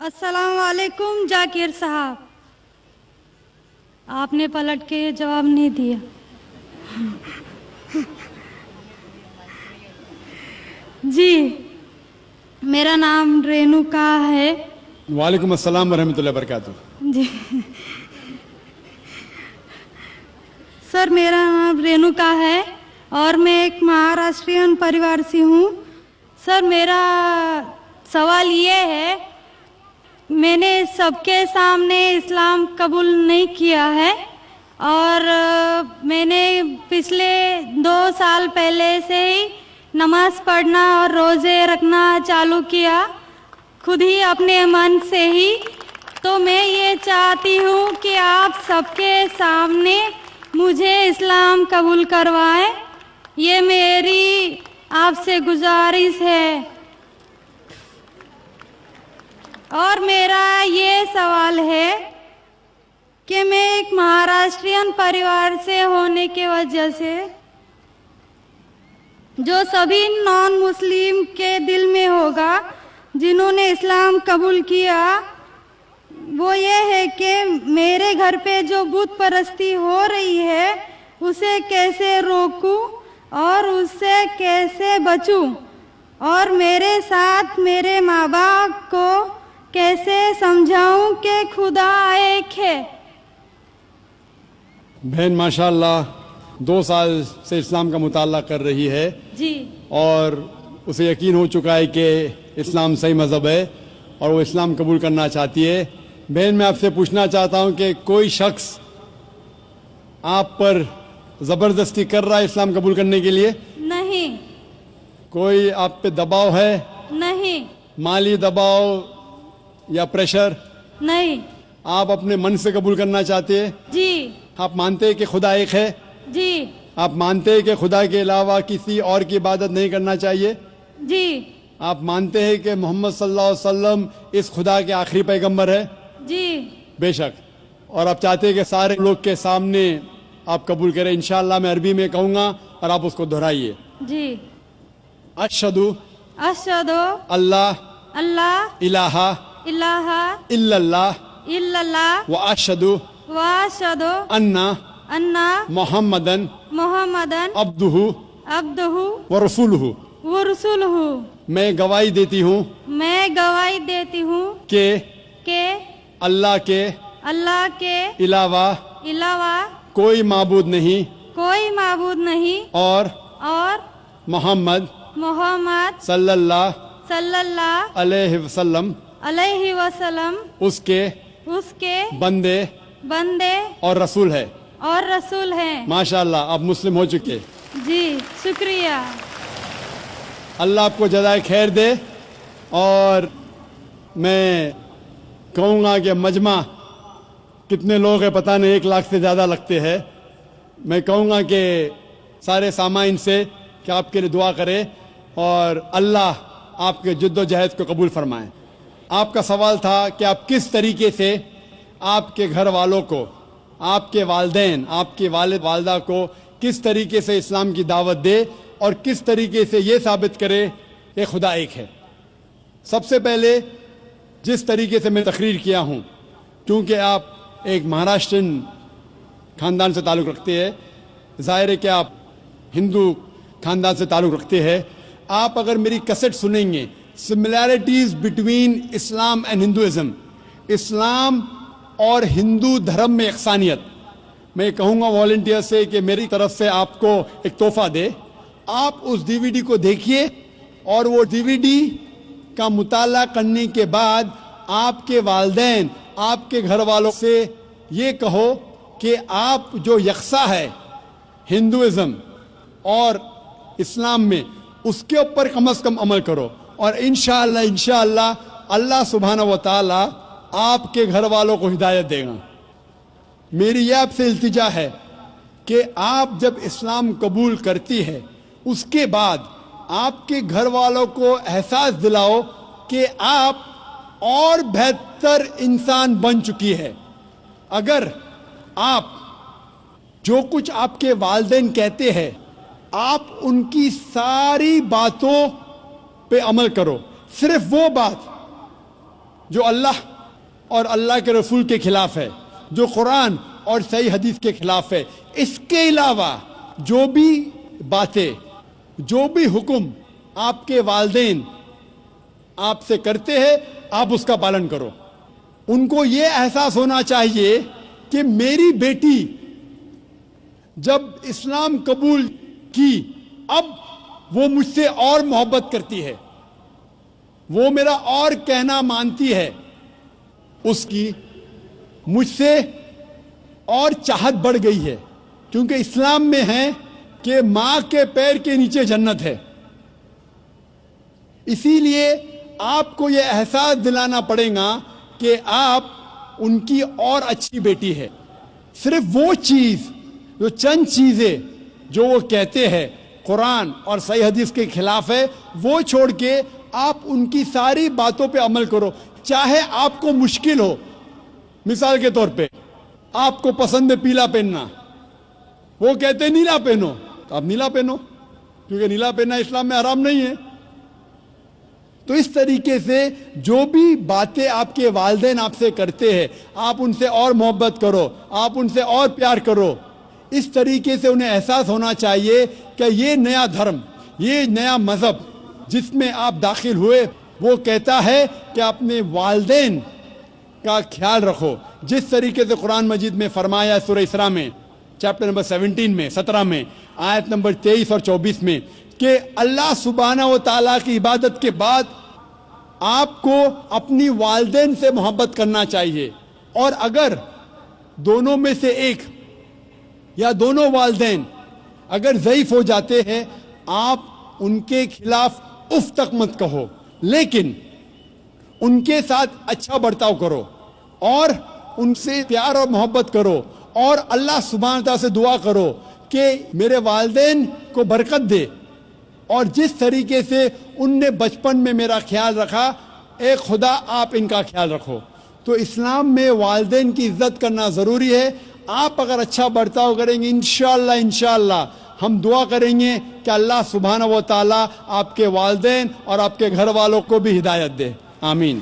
अस्सलाम वालेकुम जाकिर साहब, आपने पलट के जवाब नहीं दिया। जी, मेरा नाम रेणुका है। वालेकुम अस्सलाम वरहमतुल्लाहि वबरकातुह। जी सर, मेरा नाम रेणुका है और मैं एक महाराष्ट्रियन परिवार से हूँ। सर, मेरा सवाल ये है, मैंने सबके सामने इस्लाम कबूल नहीं किया है और मैंने पिछले 2 साल पहले से ही नमाज पढ़ना और रोज़े रखना चालू किया, खुद ही अपने मन से ही। तो मैं ये चाहती हूँ कि आप सबके सामने मुझे इस्लाम कबूल करवाएं, ये मेरी आपसे गुजारिश है। और मेरा ये सवाल है कि मैं एक महाराष्ट्रियन परिवार से होने की वजह से जो सभी नॉन मुस्लिम के दिल में होगा जिन्होंने इस्लाम कबूल किया, वो ये है कि मेरे घर पे जो बुत परस्ती हो रही है उसे कैसे रोकूं और उससे कैसे बचूं, और मेरे साथ मेरे माँ बाप को कैसे समझाऊं कि खुदा एक है। बहन माशाअल्लाह 2 साल से इस्लाम का मुताला कर रही है जी, और उसे यकीन हो चुका है कि इस्लाम सही मज़हब है और वो इस्लाम कबूल करना चाहती है। बहन, मैं आपसे पूछना चाहता हूँ कि कोई शख्स आप पर ज़बरदस्ती कर रहा है इस्लाम कबूल करने के लिए? नहीं। कोई आप पे दबाव है? नहीं। माली दबाव या प्रेशर? नहीं। आप अपने मन से कबूल करना चाहते हैं? जी। आप मानते हैं कि खुदा एक है? जी। आप मानते हैं कि खुदा के अलावा किसी और की इबादत नहीं करना चाहिए? जी। आप मानते हैं कि मोहम्मद सल्लल्लाहु अलैहि वसल्लम इस खुदा के आखिरी पैगंबर है? जी। बेशक। और आप चाहते हैं कि सारे लोग के सामने आप कबूल करें? इंशाअल्लाह मैं अरबी में कहूँगा और आप उसको दोहराइए। जी। अशहदु अशहदु अल्लाह अल्लाह इलाहा इलाहा इल्लल्लाह इल्लल्लाह व अशहदु व अशहदु अन्ना अन्ना मोहम्मदन मुहम्मदन अब्दुहु अब्दुहु व रसूलुहु। व रसूलुहु। मैं गवाही देती हूँ मैं गवाही देती हूँ कि अल्लाह के अलावा कोई माबूद नहीं और मोहम्मद सल्लल्लाहु अलैहि वसल्लम उसके बंदे और रसूल है। माशाअल्लाह, आप मुस्लिम हो चुके। जी, शुक्रिया। अल्लाह आपको जज़ाए खैर दे। और मैं कहूँगा कि मजमा कितने लोग हैं पता नहीं, 1 लाख से ज़्यादा लगते हैं। मैं कहूँगा कि सारे सामाइन से कि आपके लिए दुआ करें और अल्लाह आपके जद्दोजहद को कबूल फरमाए। आपका सवाल था कि आप किस तरीके से आपके घर वालों को, आपके वालिदैन, आपके वालिद वालदा को किस तरीके से इस्लाम की दावत दे और किस तरीके से ये साबित करे कि खुदा एक है। सबसे पहले जिस तरीके से मैं तकरीर किया हूँ, क्योंकि आप एक महाराष्ट्रन ख़ानदान से ताल्लुक़ रखते हैं, ज़ाहिर है कि आप हिंदू ख़ानदान से ताल्लुक़ रखते हैं। आप अगर मेरी कैसेट सुनेंगे, similarities between Islam and Hinduism, Islam और हिंदू धर्म में यकसानियत, मैं कहूँगा वॉलंटियर से कि मेरी तरफ से आपको एक तोहफ़ा दे। आप उस डीवीडी को देखिए और वो डीवीडी का मुताला करने के बाद आपके वालिदैन, आपके घर वालों से ये कहो कि आप जो यकसा है हिंदुइज़्म और इस्लाम में, उसके ऊपर कम से कम अमल करो और इंशाअल्लाह अल्लाह सुब्हानहू व तआला आपके घर वालों को हिदायत देगा। मेरी यह आपसे इल्तिजा है कि आप जब इस्लाम कबूल करती है, उसके बाद आपके घर वालों को एहसास दिलाओ कि आप और बेहतर इंसान बन चुकी है। अगर आप जो कुछ आपके वालिदैन कहते हैं, आप उनकी सारी बातों पे अमल करो, सिर्फ वो बात جو اللہ اور اللہ کے رسول کے خلاف ہے, جو قرآن اور صحیح حدیث کے خلاف ہے. اس کے علاوہ جو بھی باتیں, جو بھی حکم آپ کے والدین آپ سے کرتے ہیں, آپ اس کا پالن کرو. ان کو یہ احساس ہونا چاہیے کہ میری بیٹی جب اسلام قبول کی, اب وہ مجھ سے اور محبت کرتی ہے, وہ میرا اور کہنا مانتی ہے, اس کی مجھ سے اور چاہت بڑھ گئی ہے. کیونکہ اسلام میں ہے کہ ماں کے پیر کے نیچے جنت ہے. اسی لیے آپ کو یہ احساس دلانا پڑے گا کہ آپ ان کی اور اچھی بیٹی ہے. صرف وہ چیز, جو چند چیزیں جو وہ کہتے ہیں قرآن اور صحیح حدیث کے خلاف ہے, وہ چھوڑ کے آپ ان کی ساری باتوں پہ عمل کرو. چاہے آپ کو مشکل ہو. مثال کے طور پہ آپ کو پسند ہے پیلا پہننا, وہ کہتے ہیں نیلا پہنو, تو آپ نیلا پہنو, کیونکہ نیلا پہننا اسلام میں حرام نہیں ہے. تو اس طریقے سے جو بھی باتیں آپ کے والدین آپ سے کرتے ہیں, آپ ان سے اور محبت کرو, آپ ان سے اور پیار کرو. اس طریقے سے انہیں احساس ہونا چاہیے کہ یہ نیا دھرم, یہ نیا مذہب جس میں آپ داخل ہوئے, وہ کہتا ہے کہ اپنے والدین کا خیال رکھو. جس طریقے سے قرآن مجید میں فرمایا سورہ اسراء میں چیپٹر نمبر 17 میں 17 میں آیت نمبر 23 اور 24 میں کہ اللہ سبحانہ و تعالیٰ کی عبادت کے بعد آپ کو اپنی والدین سے محبت کرنا چاہیے. اور اگر دونوں میں سے ایک یا دونوں والدین اگر ضعیف ہو جاتے ہیں, آپ ان کے خلاف اف تک مت کہو, لیکن ان کے ساتھ اچھا برتاؤ کرو اور ان سے پیار اور محبت کرو, اور اللہ سبحانہ تعالیٰ سے دعا کرو کہ میرے والدین کو برکت دے, اور جس طریقے سے ان نے بچپن میں میرا خیال رکھا, اے خدا آپ ان کا خیال رکھو. تو اسلام میں والدین کی عزت کرنا ضروری ہے. آپ اگر اچھا برتاؤ کریں گے, انشاءاللہ ہم دعا کریں گے کہ اللہ سبحانہ و تعالیٰ آپ کے والدین اور آپ کے گھر والوں کو بھی ہدایت دے. آمین.